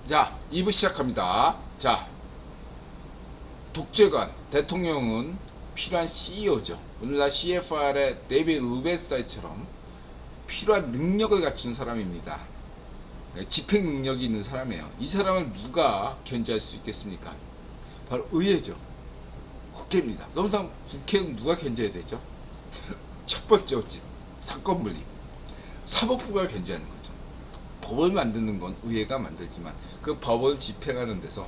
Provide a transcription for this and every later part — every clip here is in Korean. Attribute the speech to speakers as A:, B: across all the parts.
A: 자, 2부 시작합니다. 자, 독재관, 대통령은 필요한 CEO죠. 오늘날 CFR의 데이비드 루베사이처럼 필요한 능력을 갖춘 사람입니다. 집행 능력이 있는 사람이에요. 이 사람을 누가 견제할 수 있겠습니까? 바로 의회죠. 국회입니다. 그럼 국회는 누가 견제해야 되죠? 첫 번째 원칙, 사건 분리. 사법부가 견제하는 거죠. 법을 만드는 건 의회가 만들지만 그 법을 집행하는 데서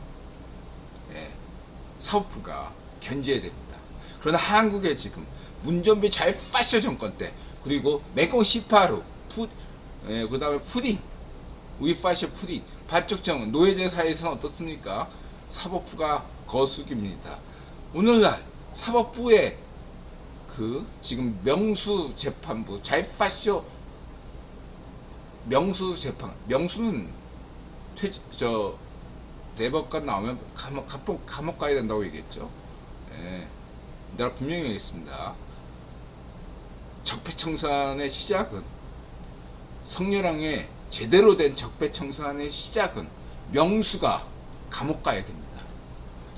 A: 사법부가 견제해야 됩니다. 그러나 한국에 지금 문전비 좌파쇼 정권 때, 그리고 메콩 시파루, 그 다음에 푸딩, 우이파쇼 푸딩, 반쪽정은 노예제 사회에서는 어떻습니까? 사법부가 거수기입니다. 오늘날 사법부의 지금 명수재판부, 좌파쇼 명수는 대법관 나오면 감옥 가야 된다고 얘기했죠. 내가 분명히 얘기했습니다. 적폐청산의 시작은, 성렬왕의 제대로 된 적폐청산의 시작은 명수가 감옥 가야 됩니다.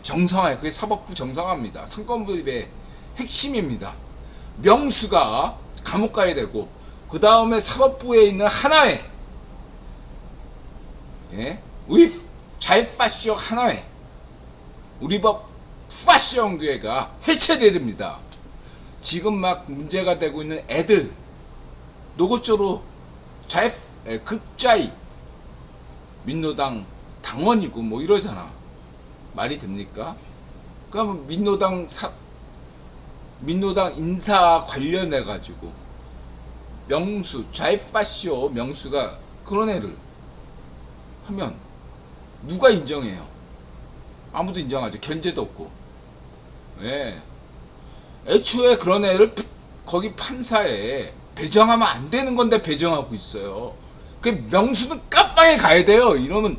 A: 정상화예요. 그게 사법부 정상화입니다. 상권분립의 핵심입니다. 명수가 감옥 가야 되고, 그 다음에 사법부에 있는 하나회, 좌파쇼 하나회, 우리법 파쇼연구회가 해체돼야 됩니다. 지금 막 문제가 되고 있는 애들 노골적으로 극좌익 민노당 당원이고 뭐 이러잖아. 말이 됩니까? 그러면 민노당 인사 관련해 가지고 좌파쇼 명수가 그런 애를 하면 누가 인정해요? 아무도 인정하죠. 견제도 없고. 애초에 그런 애를 거기 판사에 배정하면 안 되는 건데 배정하고 있어요. 그 명수는 깜빵에 가야 돼요. 이러면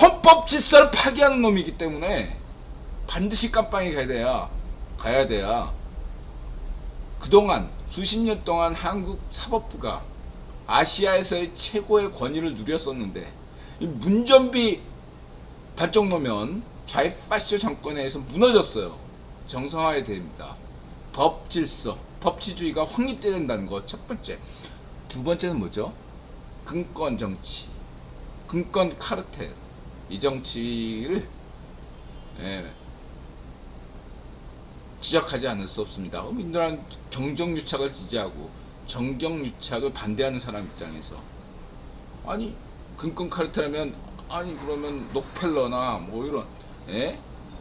A: 헌법 질서를 파괴하는 놈이기 때문에 반드시 깜빵에 가야 돼야 그동안 수십 년 동안 한국 사법부가 아시아에서의 최고의 권위를 누렸었는데, 이 문전비 반쪽 놓으면 좌파쇼 정권에 의해서 무너졌어요. 정상화해야 됩니다. 법 질서, 법치주의가 확립돼야 된다는 것, 첫 번째. 두 번째는 뭐죠? 금권 정치, 금권 카르텔. 이 정치를 지적하지 않을 수 없습니다. 민주당은 정정유착을 지지하고 정경유착을 반대하는 사람 입장에서, 아니 금권 카르텔하면, 아니 그러면 록펠러나 뭐 이런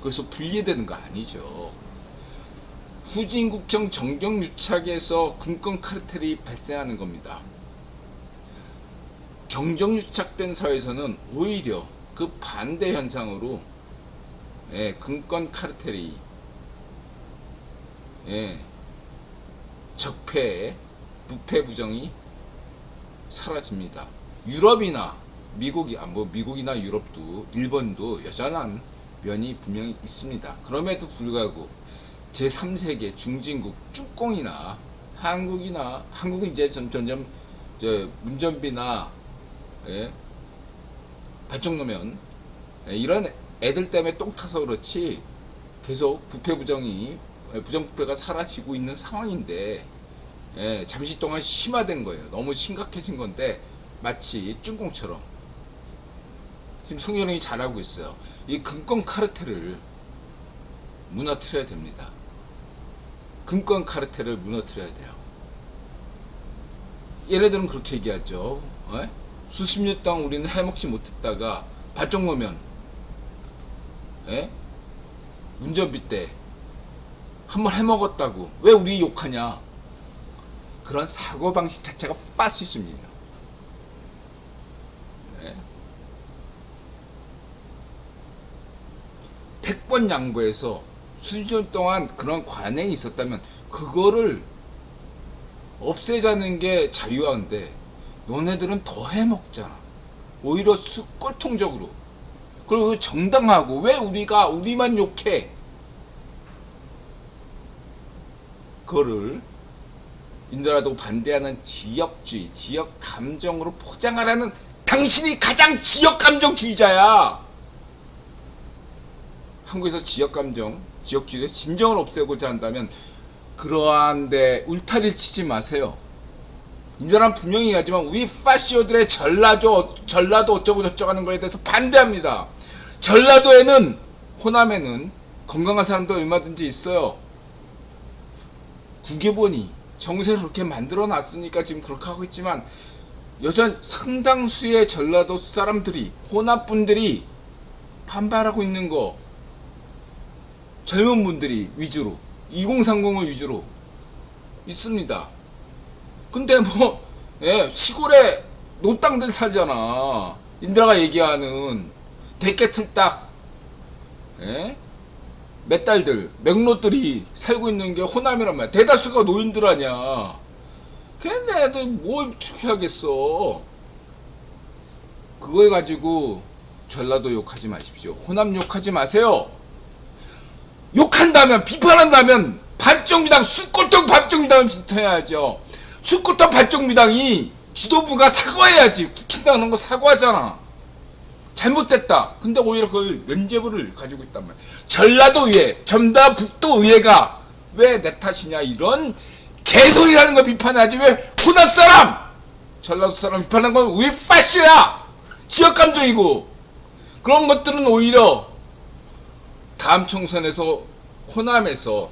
A: 그래서 분리되는 거 아니죠. 후진국형 정경유착에서 금권 카르텔이 발생하는 겁니다. 경정유착된 사회에서는 오히려 그 반대 현상으로 금권 카르텔이 적폐, 부패 부정이 사라집니다. 유럽이나 미국이나 유럽도, 일본도 여전한 면이 분명히 있습니다. 그럼에도 불구하고 제3세계 중진국 쭈꽁이나 한국은 이제 점점 문전비나 반쪽노면 이런 애들 때문에 똥 타서 그렇지 계속 부정부패가 사라지고 있는 상황인데, 잠시 동안 심화된 거예요. 너무 심각해진 건데 마치 쭈꽁처럼 지금 성현웅이 잘하고 있어요. 이 금권 카르텔을 무너뜨려야 됩니다. 금권 카르텔을 무너뜨려야 돼요. 얘네들은 그렇게 얘기하죠. 수십 년 동안 우리는 해먹지 못했다가 반쪽 놓으면 문전비 때 한번 해먹었다고 왜 우리 욕하냐. 그런 사고방식 자체가 파시즘이에요. 100번 양보해서 수십 년 동안 그런 관행이 있었다면 그거를 없애자는 게 자유화인데, 너네들은 더 해먹잖아. 오히려 꼴통적으로. 그리고 정당하고, 왜 우리만 욕해? 그거를 인도라도 반대하는 지역주의, 지역 감정으로 포장하라는 당신이 가장 지역감정주의자야. 한국에서 지역감정, 지역주의의 진정을 없애고자 한다면 그러한데 울타리를 치지 마세요. 인사람 분명히 얘기하지만 우리 파시오들의 전라도 어쩌고 저쩌고 하는 거에 대해서 반대합니다. 전라도에는, 호남에는 건강한 사람도 얼마든지 있어요. 국회의원이 정세를 그렇게 만들어 놨으니까 지금 그렇게 하고 있지만 여전 상당수의 전라도 사람들이, 호남 분들이 반발하고 있는 거, 젊은 분들이 위주로 2030을 위주로 있습니다. 근데 뭐 시골에 노땅들 살잖아. 인드라가 얘기하는 대깨틀딱 몇 달들 맥로들이 살고 있는 게 호남이란 말이야. 대다수가 노인들 아니야. 근데 애들 뭘 투표하겠어. 그걸 가지고 전라도 욕하지 마십시오. 호남 욕하지 마세요. 욕한다면, 비판한다면 반쪽미당, 수꽃동 반쪽미당을 비판해야죠. 수꽃동 반쪽미당이 지도부가 사과해야지. 국힘당 하는 거 사과하잖아. 잘못됐다. 근데 오히려 그걸 면죄부를 가지고 있단 말이야. 전라도의회, 전라북도의회가 왜 내 탓이냐, 이런 개소리라는 거 비판해야지. 왜 호남 사람, 전라도 사람 비판하는 건 우리 파쇼야. 지역감정이고. 그런 것들은 오히려 다음 총선에서 호남에서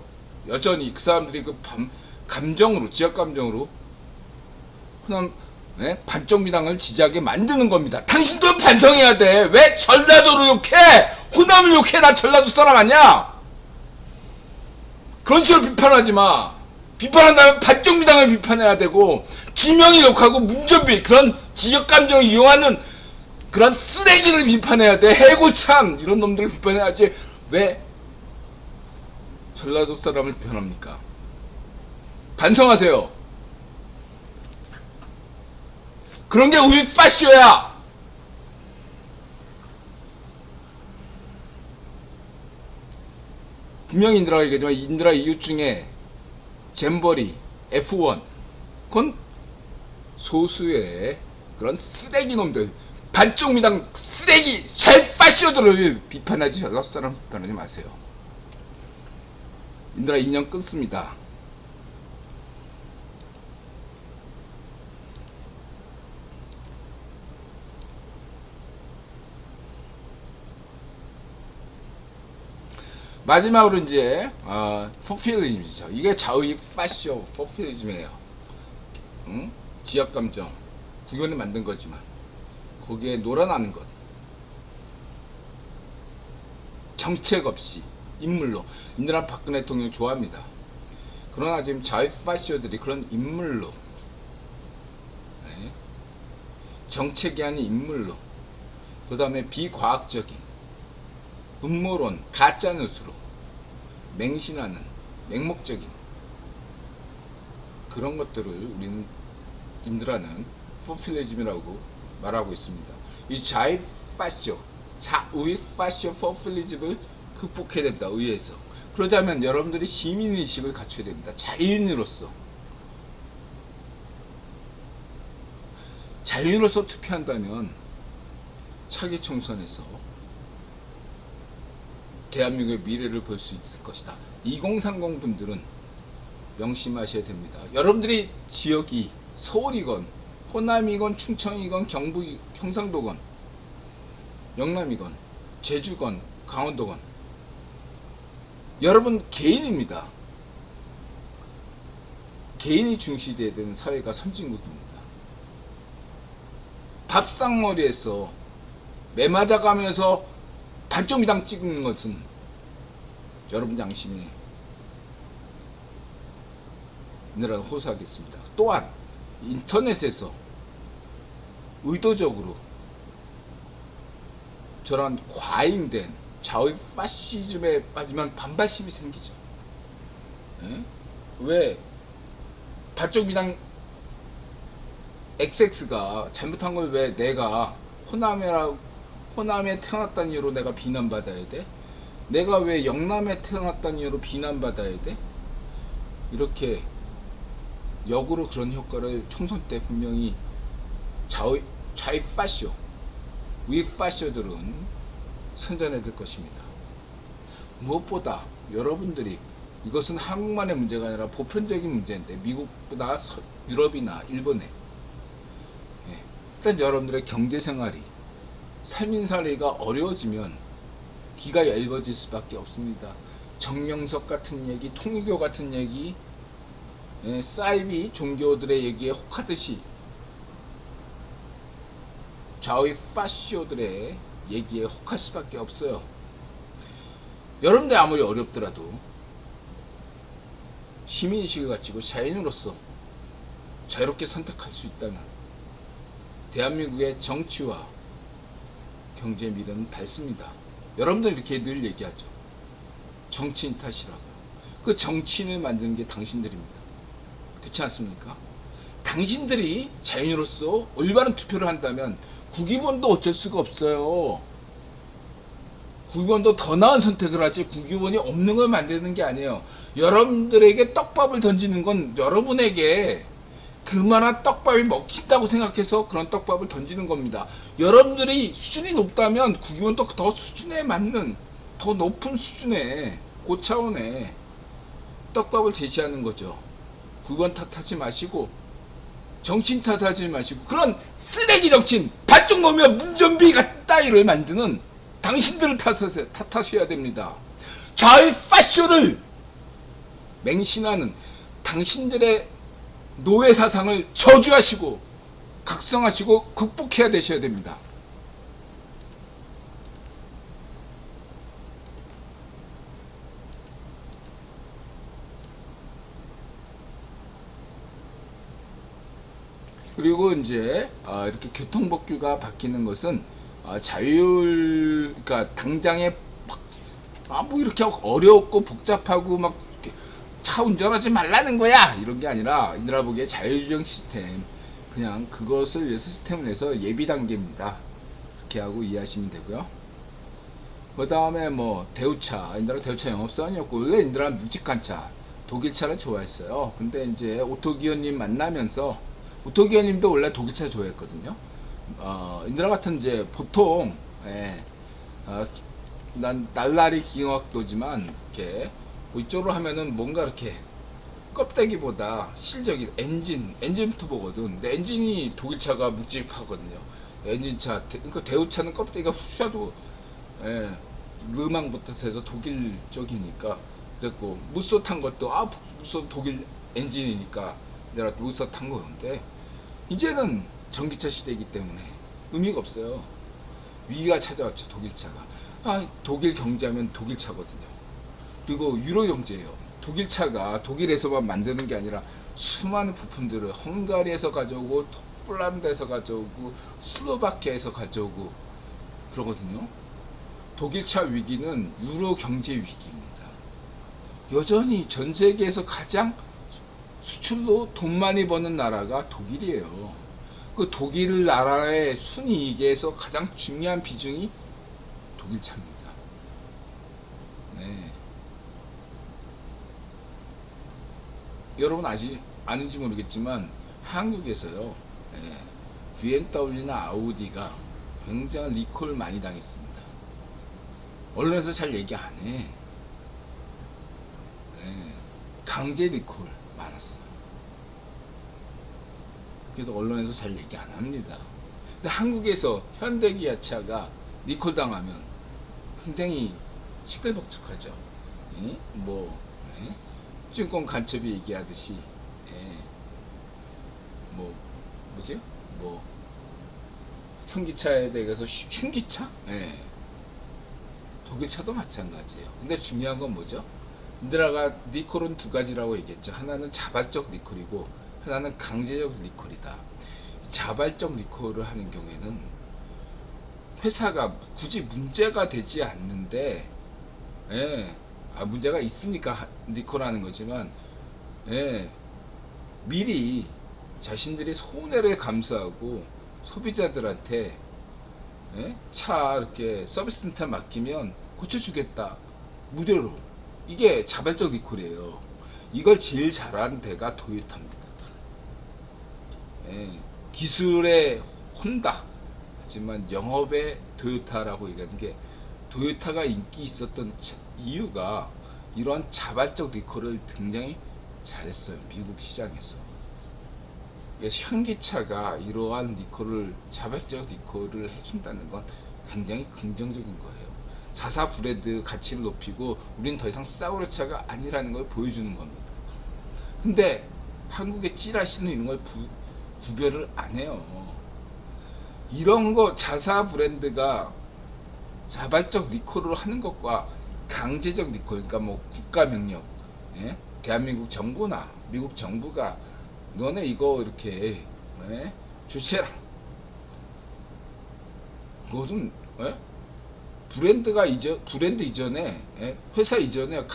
A: 여전히 그 사람들이 그 감정으로, 지역감정으로 호남 반쪽미당을 지지하게 만드는 겁니다. 당신도 반성해야 돼. 왜 전라도를 욕해? 호남을 욕해? 나 전라도 사람 아니야? 그런 식으로 비판하지 마. 비판한다면 반쪽미당을 비판해야 되고, 김영희 욕하고 문전비, 그런 지역감정을 이용하는 그런 쓰레기를 비판해야 돼. 해골참 이런 놈들을 비판해야지. 왜 전라도 사람을 비판합니까? 반성하세요. 그런 게 우리 파쇼야. 분명히 인드라가 얘기하지만 인드라 이웃 중에 잼버리, F1 그건 소수의 그런 쓰레기 놈들, 반쪽미당 쓰레기 잘 파쇼들을 비판하지, 전라도 사람 비판하지 마세요. 인드라 2년 끊습니다. 마지막으로 이제 포퓰리즘이죠. 이게 좌우익 파쇼 포퓰리즘이에요. 응? 지역감정 국연이 만든 거지만 거기에 놀아나는 것, 정책 없이 인물로. 인드라 박근혜 대통령 좋아합니다. 그러나 지금 좌익 파쇼들이 그런 인물로, 정책이 아닌 인물로, 그 다음에 비과학적인 음모론, 가짜뉴스로 맹신하는, 맹목적인 그런 것들을 우리는 인드라는 포퓰리즘이라고 말하고 있습니다. 이 좌익 파쇼, 좌우익 파쇼 포퓰리즘을 극복해야 됩니다. 의회에서. 그러자면 여러분들이 시민의식을 갖춰야 됩니다. 자유인으로서. 자유인으로서 투표한다면 차기 총선에서 대한민국의 미래를 볼 수 있을 것이다. 2030 분들은 명심하셔야 됩니다. 여러분들이 지역이 서울이건 호남이건 충청이건 경북, 경상도건 영남이건 제주건 강원도건 여러분 개인입니다. 개인이 중시되어야 되는 사회가 선진국입니다. 밥상머리에서 매 맞아가면서 반쪽미당 찍는 것은 여러분 양심에 인드라는 호소하겠습니다. 또한 인터넷에서 의도적으로 저런 과잉된 좌우익 파시즘에 빠지면 반발심이 생기죠. 왜 반쪽미당 XX가 잘못한 걸 왜 내가 호남에 태어났다는 이유로 내가 비난받아야 돼? 내가 왜 영남에 태어났다는 이유로 비난받아야 돼? 이렇게 역으로 그런 효과를 총선 때 분명히 좌익파쇼, 우익파쇼들은 선전해야 될 것입니다. 무엇보다 여러분들이, 이것은 한국만의 문제가 아니라 보편적인 문제인데, 미국보다 유럽이나 일본에, 일단 여러분들의 경제생활이, 삶인살이가 어려워지면 귀가 얇아질 수밖에 없습니다. 정명석 같은 얘기, 통일교 같은 얘기, 사이비 종교들의 얘기에 혹하듯이 좌의 파쇼들의 얘기에 혹할 수밖에 없어요. 여러분들 아무리 어렵더라도 시민의식을 가지고 자연으로서 자유롭게 선택할 수 있다면 대한민국의 정치와 경제의 미래는 밝습니다. 여러분들 이렇게 늘 얘기하죠. 정치인 탓이라고요. 그 정치인을 만드는 게 당신들입니다. 그렇지 않습니까? 당신들이 자연으로서 올바른 투표를 한다면 국회의원도 어쩔 수가 없어요. 국회의원도 더 나은 선택을 하지 국회의원이 없는 걸 만드는 게 아니에요. 여러분들에게 떡밥을 던지는 건 여러분에게 그만한 떡밥이 먹힌다고 생각해서 그런 떡밥을 던지는 겁니다. 여러분들이 수준이 높다면 국회의원도 더 수준에 맞는, 더 높은 수준의 고차원의 떡밥을 제시하는 거죠. 국회의원 탓하지 마시고 정치인 탓하지 마시고 그런 쓰레기 정치인, 밭쪽 놓으면 문전비 따위를 만드는 당신들을 탓하셔야 됩니다. 좌의 파쇼를 맹신하는 당신들의 노예 사상을 저주하시고 각성하시고 극복해야 되셔야 됩니다. 그리고 이제 이렇게 교통법규가 바뀌는 것은 자율, 그러니까 당장에 뭐 이렇게 어렵고 복잡하고 막 차 운전하지 말라는 거야 이런 게 아니라 인드라 보기에 자율주행 시스템, 그냥 그것을 위해서 시스템을 내서 예비 단계입니다. 이렇게 하고 이해하시면 되고요. 그 다음에 뭐 대우차, 인드라 대우차 영업사원이었고 원래 인드라 묵직한 차, 독일차를 좋아했어요. 근데 이제 오토기어님 만나면서, 오토기어님도 원래 독일차 좋아했거든요. 인드라 같은 이제 보통 난 날라리 기능학도지만 이렇게 뭐 이쪽으로 하면은 뭔가 이렇게 껍데기보다 실적이 엔진부터 보거든. 근데 엔진이 독일차가 묵직하거든요. 엔진차, 그러니까 대우차는 껍데기가 후샤도 르망부터 해서 독일 쪽이니까 그랬고, 무쏘 탄 것도 무쏘 독일 엔진이니까 내가 무쏘 탄 거였는데, 이제는 전기차 시대이기 때문에 의미가 없어요. 위기가 찾아왔죠. 독일차가. 독일 경제하면 독일차거든요. 그리고 유로 경제예요. 독일차가 독일에서만 만드는 게 아니라 수많은 부품들을 헝가리에서 가져오고 폴란드에서 가져오고 슬로바키아에서 가져오고 그러거든요. 독일차 위기는 유로 경제 위기입니다. 여전히 전 세계에서 가장 수출로 돈 많이 버는 나라가 독일이에요. 그 독일 나라의 순이익에서 가장 중요한 비중이 독일차입니다. 네. 여러분 아직 아는지 모르겠지만 한국에서요, BMW나 아우디가 굉장히 리콜 많이 당했습니다. 언론에서 잘 얘기 안 해. 강제 리콜 많았어요. 그래도 언론에서 잘 얘기 안 합니다. 근데 한국에서 현대기아차가 리콜 당하면 굉장히 시끌벅적하죠. 증권 간첩이 얘기하듯이 현기차에 대해서 흉기차? 독일차도 마찬가지예요. 근데 중요한 건 뭐죠? 인드라가 리콜은 두 가지라고 얘기했죠. 하나는 자발적 리콜이고 하나는 강제적 리콜이다. 자발적 리콜을 하는 경우에는 회사가 굳이 문제가 되지 않는데, 문제가 있으니까 리콜하는 거지만, 미리 자신들이 손해를 감수하고 소비자들한테 차 이렇게 서비스 센터 맡기면 고쳐주겠다 무료로, 이게 자발적 리콜이에요. 이걸 제일 잘하는 데가 도요타입니다. 기술의 혼다, 하지만 영업의 도요타라고 얘기하는 게, 도요타가 인기 있었던 이유가 이러한 자발적 리콜을 굉장히 잘했어요. 미국 시장에서. 현기차가 이러한 리콜을, 자발적 리콜을 해준다는 건 굉장히 긍정적인 거예요. 자사 브랜드 가치를 높이고 우리는 더 이상 싸구려 차가 아니라는 걸 보여주는 겁니다. 근데 한국의 찌라시는 이런 걸 구별을 안 해요. 이런 거 자사 브랜드가 자발적 리콜을 하는 것과 강제적 리콜, 그러니까 뭐 국가 명령, 예? 대한민국 정부나 미국 정부가 너네 이거 이렇게 조치해라. 그거 좀 브랜드 이전에 회사 이전에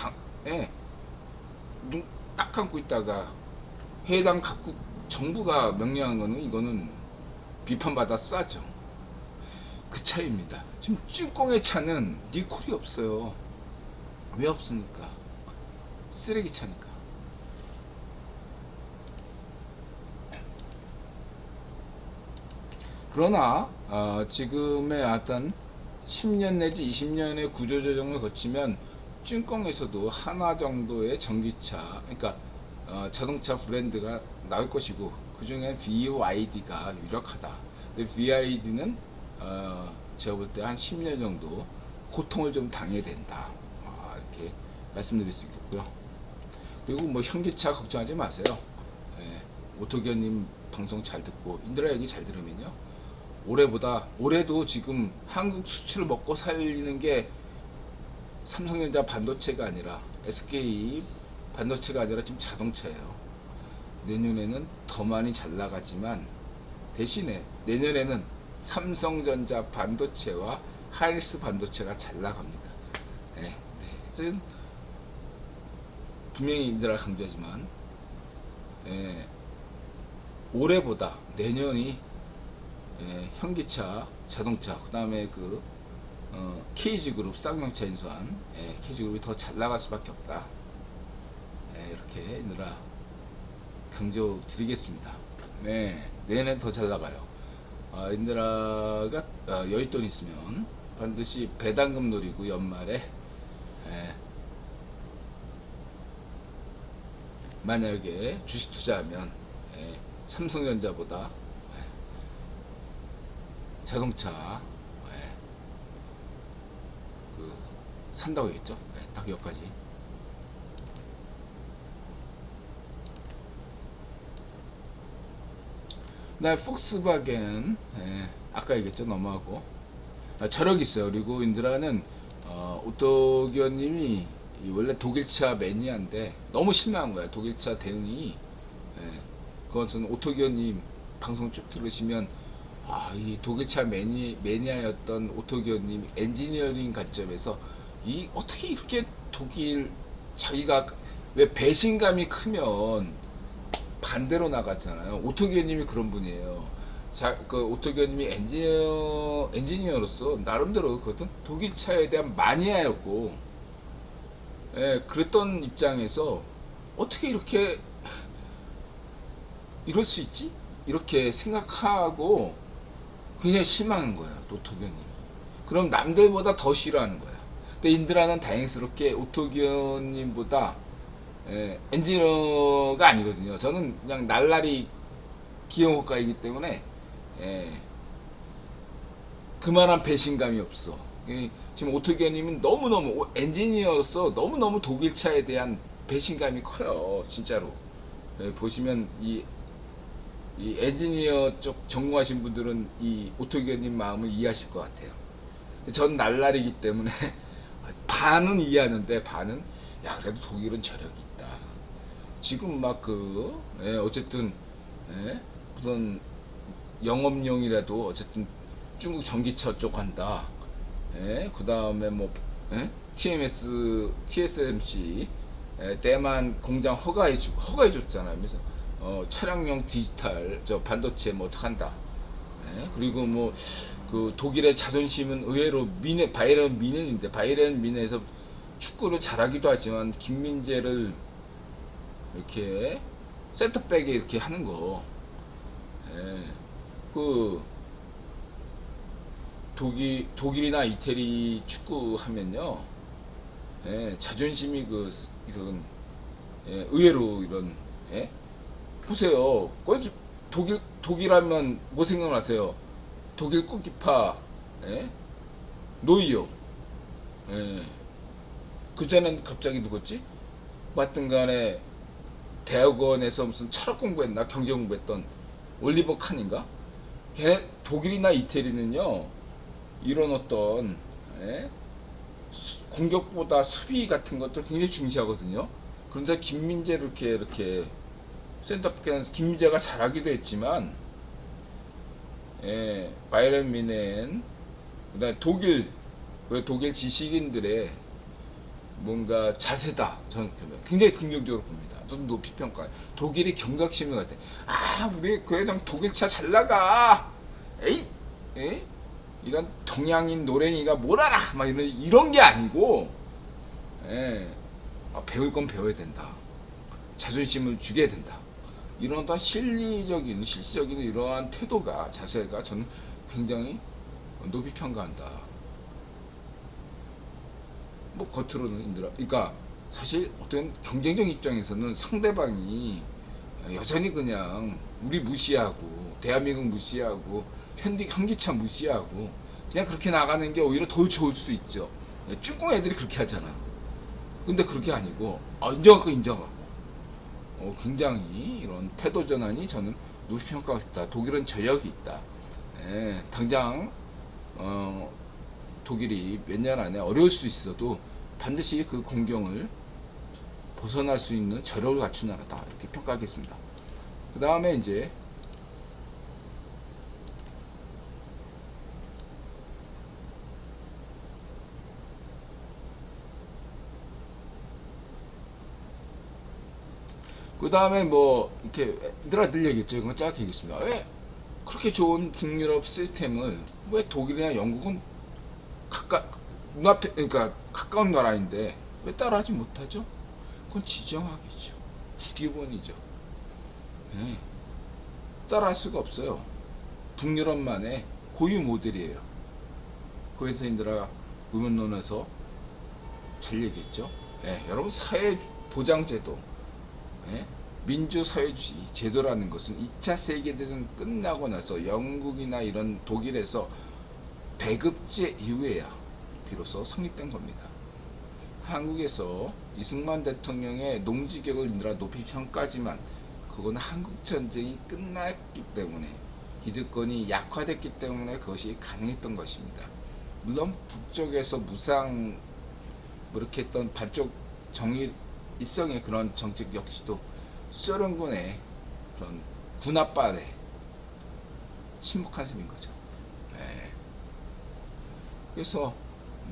A: 눈 딱 감고 있다가 해당 각국 정부가 명령한 거는 이거는 비판받아 싸죠. 그 차이입니다. 지금 찐꽁의 차는 리콜이 없어요. 왜 없습니까? 쓰레기 차니까. 그러나 지금의 어떤 10년 내지 20년의 구조조정을 거치면 찐꽁에서도 하나 정도의 전기차, 그러니까 자동차 브랜드가 나올 것이고, 그 중에 BYD가 유력하다. 근데 BYD는 제가 볼 때 한 10년 정도 고통을 좀 당해야 된다. 이렇게 말씀드릴 수 있겠고요. 그리고 뭐 현기차 걱정하지 마세요. 오토기어님 방송 잘 듣고 인드라 얘기 잘 들으면요, 올해도 지금 한국 수출을 먹고 살리는 게 삼성전자 반도체가 아니라 SK 반도체가 아니라 지금 자동차예요. 내년에는 더 많이 잘 나가지만 대신에 내년에는 삼성전자 반도체와 하이닉스 반도체가 잘 나갑니다. 분명히 인드라 강조하지만 올해보다 내년이 현기차, 자동차, 그 다음에 KG그룹 쌍용차 인수한 KG그룹이 더 잘 나갈 수밖에 없다. 이렇게 인드라 강조 드리겠습니다. 내년엔 더 잘 나가요. 인드라가 여윳돈 있으면 반드시 배당금 노리고 연말에 만약에 주식 투자하면 삼성전자보다 자동차 산다고 했죠. 딱 여기까지. 나 폭스바겐 아까 얘기했죠. 넘어가고 저력이 있어요. 그리고 인드라는 오토기어님이 원래 독일차 매니아인데 너무 실망한 거야. 독일차 대응이. 그것은 오토기어님 방송 쭉 들으시면 이 독일차 매니아였던 오토기어님 엔지니어링 관점에서 어떻게 이렇게 독일, 자기가 왜 배신감이 크면 반대로 나갔잖아요. 오토기어님이 그런 분이에요. 오토기어님이 엔지니어로서 나름대로 그것은 독일차에 대한 마니아였고, 그랬던 입장에서 어떻게 이렇게 이럴 수 있지? 이렇게 생각하고 굉장히 실망한 거예요. 오토기어님이. 그럼 남들보다 더 싫어하는 거야. 근데 인드라는 다행스럽게 오토기어님보다 엔지니어가 아니거든요. 저는 그냥 날라리 기용업가이기 때문에 그만한 배신감이 없어. 지금 오토기어님은 너무너무 엔지니어로서 너무너무 독일차에 대한 배신감이 커요. 진짜로. 보시면 이 엔지니어 쪽 전공하신 분들은 이 오토기어님 마음을 이해하실 것 같아요. 전 날라리기 때문에 반은 이해하는데 반은 그래도 독일은 저력이 있다. 지금 막 어쨌든 무슨 영업용이라도 어쨌든 중국 전기차 쪽 한다. 그 다음에 뭐 TSMC 때만 공장 허가해줬잖아요. 그래서 차량용 디지털 반도체 뭐 한다. 그리고 뭐 독일의 자존심은 의외로 바이에른 미넨인데, 바이에른 미넨에서 축구를 잘하기도 하지만 김민재를 이렇게 센터백에 이렇게 하는 거, 독일이나 이태리 축구 하면요, 예, 자존심이 이런, 예, 의외로 이런, 예? 보세요. 독일 하면 뭐 생각나세요? 독일 골키퍼, 예? 노이어. 예. 그 전엔 갑자기 누구지? 맞든 간에 대학원에서 무슨 철학 공부했나 경제 공부했던 올리버 칸인가? 걔 독일이나 이태리는요, 이런 어떤, 예? 공격보다 수비 같은 것들 굉장히 중시하거든요. 그런데 김민재를 이렇게 센터백에는 김민재가 잘하기도 했지만, 예, 바이에른 뮌헨, 그다음에 독일 지식인들의 뭔가 자세다, 저는 굉장히 긍정적으로 봅니다. 저는 높이 평가해. 독일이 경각심을 가져. 우리 그 애당 독일차 잘 나가. 에이, 에? 이런 동양인 노랭이가 뭘 알아? 막 이런 게 아니고, 예, 배울 건 배워야 된다. 자존심을 주게 된다. 이런 어떤 실질적인 이러한 태도가, 자세가 저는 굉장히 높이 평가한다. 뭐 겉으로는 그러니까 사실 어떤 경쟁적 입장에서는 상대방이 여전히 그냥 우리 무시하고 대한민국 무시하고 현기차 무시하고 그냥 그렇게 나가는 게 오히려 더 좋을 수 있죠. 쭈꿍 애들이 그렇게 하잖아. 근데 그렇게 아니고 인정하고 굉장히 이런 태도 전환이 저는 높이 평가하고 싶다. 독일은 저력이 있다. 예, 당장 독일이 몇 년 안에 어려울 수 있어도 반드시 그 공경을 벗어날 수 있는 저력을 갖춘 나라다, 이렇게 평가하겠습니다. 그 다음에 이제 뭐 이렇게 늘 얘기했죠. 이건 짧게 얘기했습니다. 왜 그렇게 좋은 북유럽 시스템을 왜 독일이나 영국은 눈앞에, 그러니까 가까운 나라인데 왜 따라하지 못하죠? 그건 지정하겠죠. 국기본이죠. 네. 따라할 수가 없어요. 북유럽만의 고유 모델이에요. 거기서 인들아 구면론에서 잘 얘기했죠. 네. 여러분, 사회보장제도, 네? 민주사회주의 제도라는 것은 2차 세계대전 끝나고 나서 영국이나 이런 독일에서 배급제 이후에야 비로소 성립된 겁니다. 한국에서 이승만 대통령의 농지개혁을 인들아 높이 평가하지만 그건 한국전쟁이 끝났기 때문에, 기득권이 약화됐기 때문에 그것이 가능했던 것입니다. 물론 북쪽에서 무상 이렇게 했던 반쪽 정일성의 그런 정책 역시도 소련군의 그런 군합반에 침묵한 셈인 거죠. 네. 그래서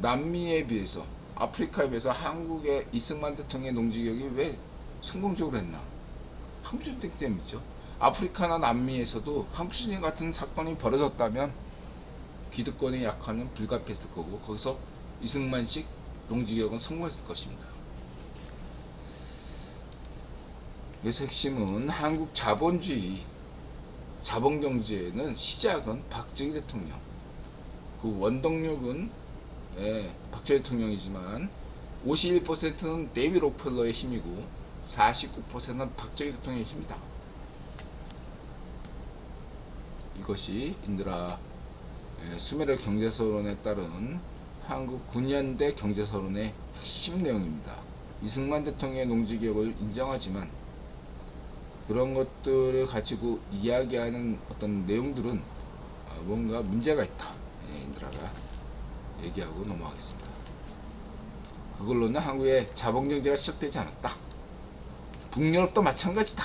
A: 남미에 비해서, 아프리카에 비해서 한국의 이승만 대통령의 농지개혁이 왜 성공적으로 했나? 한국전쟁 때문이죠. 아프리카나 남미에서도 한국전쟁 같은 사건이 벌어졌다면 기득권의 약화는 불가피했을 거고, 거기서 이승만식 농지개혁은 성공했을 것입니다. 그래서 핵심은 한국 자본경제에는 시작은 박정희 대통령, 그 원동력은 박정희 대통령이지만 51%는 데이비 록펠러의 힘이고 49%는 박정희 대통령의 힘이다. 이것이 인들아 수메르 경제서론에 따른 한국 9년대 경제서론의 핵심 내용입니다. 이승만 대통령의 농지개혁을 인정하지만 그런 것들을 가지고 이야기하는 어떤 내용들은 뭔가 문제가 있다. 인드라가 얘기하고 넘어가겠습니다. 그걸로는 한국의 자본경제가 시작되지 않았다. 북유럽도 마찬가지다.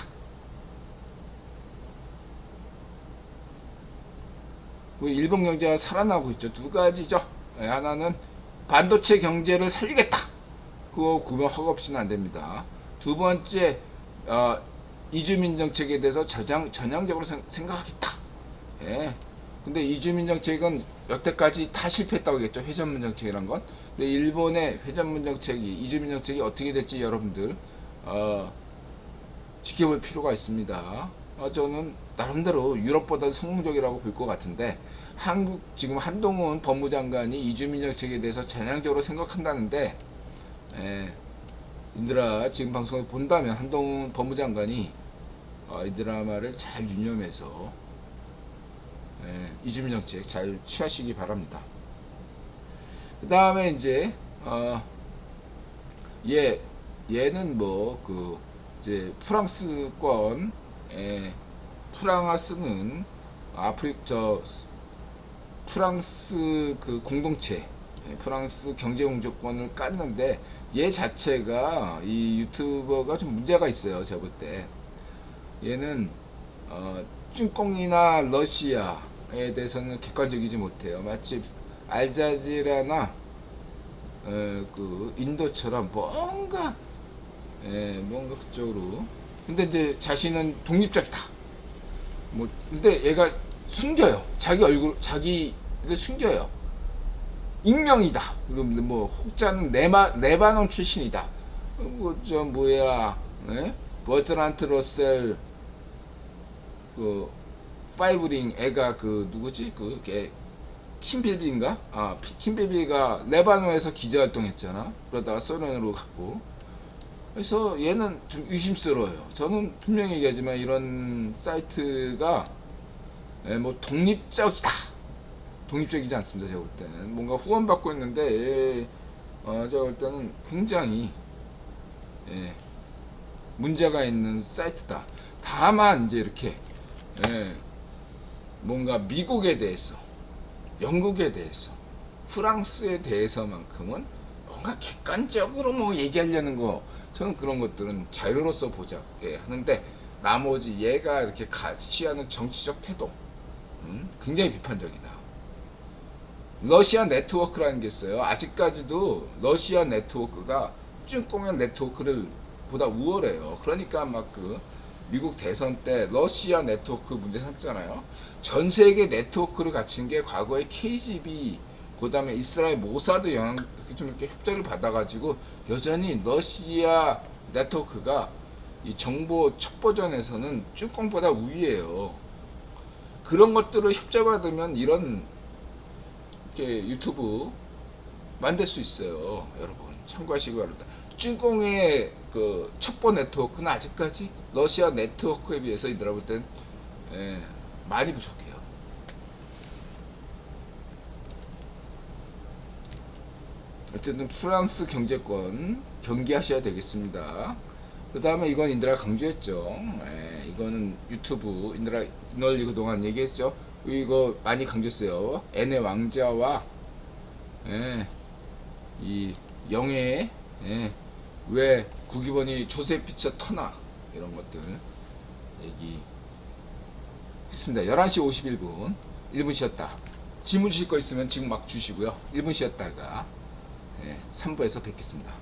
A: 그 일본 경제가 살아나고 있죠. 두 가지죠. 하나는 반도체 경제를 살리겠다. 그거 구분 허겁지는 안 됩니다. 두 번째, 이주민 정책에 대해서 전향적으로 생각하겠다. 예. 근데 이주민 정책은 여태까지 다 실패했다고 했죠. 회전문 정책이란 건. 근데 일본의 회전문 정책이, 이주민 정책이 어떻게 될지 여러분들 지켜볼 필요가 있습니다. 저는 나름대로 유럽보다 성공적이라고 볼 것 같은데, 한국 지금 한동훈 법무장관이 이주민 정책에 대해서 전향적으로 생각한다는데, 인들아 지금 방송을 본다면 한동훈 법무장관이 이 드라마를 잘 유념해서 이주민 정책 잘 취하시기 바랍니다. 그 다음에 이제 얘는 뭐 그 이제 프랑스권 프랑스는 프랑스 그 공동체 프랑스 경제공조권을 깠는데 얘 자체가 이 유튜버가 좀 문제가 있어요. 제가 볼 때 얘는 찐꽁이나 러시아에 대해서는 객관적이지 못해요. 마치 알자지라나 그 인도처럼 뭔가 그쪽으로. 근데 이제 자신은 독립적이다. 뭐 근데 얘가 숨겨요. 자기 자기를 숨겨요. 익명이다. 그럼 뭐 혹자는 레바논 출신이다. 저 뭐야, 버트란트 러셀 그 파이브링 애가 그 누구지? 그게 킴빌비인가? 킴빌비가 레바논에서 기자활동했잖아. 그러다가 소련으로 갔고. 그래서 얘는 좀 의심스러워요. 저는 분명히 얘기하지만 이런 사이트가 뭐 독립적이지 않습니다. 제가 볼 때는 뭔가 후원받고 있는데 제가 볼 때는 굉장히 문제가 있는 사이트다. 다만 이제 이렇게 뭔가 미국에 대해서, 영국에 대해서, 프랑스에 대해서만큼은 뭔가 객관적으로 뭐 얘기하려는 거, 저는 그런 것들은 자유로서 보자 하는데, 나머지 얘가 이렇게 취하는 정치적 태도 굉장히 비판적이다. 러시아 네트워크라는 게 있어요. 아직까지도 러시아 네트워크가 찐꽁의 네트워크를 보다 우월해요. 그러니까 막 그 미국 대선 때 러시아 네트워크 문제 삼잖아요. 전 세계 네트워크를 갖춘 게 과거에 KGB, 그 다음에 이스라엘 모사드 영향 좀 이렇게 협조를 받아가지고 여전히 러시아 네트워크가 이 정보 첫 버전에서는 쭈꽁보다 우위에요. 그런 것들을 협조받으면 이런 이렇게 유튜브 만들 수 있어요. 여러분 참고하시기 바랍니다. 쭈꽁의 그 첩보 네트워크는 아직까지 러시아 네트워크에 비해서 이들아 볼 땐 많이 부족해요. 어쨌든 프랑스 경제권 경계하셔야 되겠습니다. 그 다음에 이건 인드라 강조했죠. 이거는 유튜브 인드라 널리 그동안 얘기했죠. 이거 많이 강조했어요. N의 왕자와 이 영의 왜 국기번이 조세 피처 터나 이런 것들 얘기했습니다. 11시 51분 1분 쉬었다. 질문 주실 거 있으면 지금 막 주시고요. 1분 쉬었다가 3부에서 뵙겠습니다.